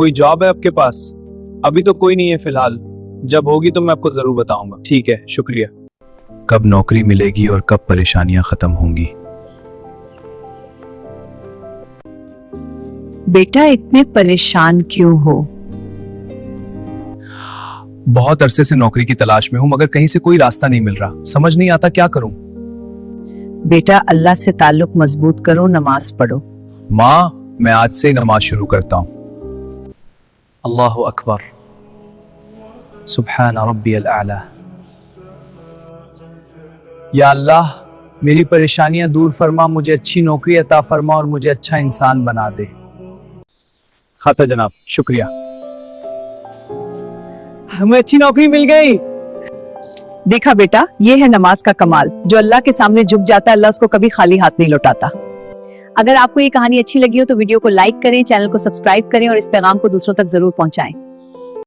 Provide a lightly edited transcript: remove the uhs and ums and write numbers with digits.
कोई जॉब है आपके पास? अभी तो कोई नहीं है फिलहाल, जब होगी तो मैं आपको जरूर बताऊंगा। ठीक है, शुक्रिया। कब नौकरी मिलेगी और कब परेशानियां खत्म होंगी? बेटा इतने परेशान क्यों हो? बहुत अरसे से नौकरी की तलाश में हूं, मगर कहीं से कोई रास्ता नहीं मिल रहा। समझ नहीं आता क्या करूं। बेटा अल्लाह से ताल्लुक मजबूत करो, नमाज पढ़ो। माँ, मैं आज से नमाज शुरू करता हूँ। अल्लाहु अकबर, सुब्हान रब्बियल आला। या अल्लाह, मेरी परेशानियां दूर फरमा, मुझे अच्छी नौकरी अता फरमा और मुझे अच्छा इंसान बना दे। खाता जनाब, शुक्रिया। हमें अच्छी नौकरी मिल गई। देखा बेटा, ये है नमाज का कमाल। जो अल्लाह के सामने झुक जाता है, अल्लाह उसको कभी खाली हाथ नहीं लौटाता। अगर आपको ये कहानी अच्छी लगी हो तो वीडियो को लाइक करें, चैनल को सब्सक्राइब करें और इस पैगाम को दूसरों तक जरूर पहुंचाएं।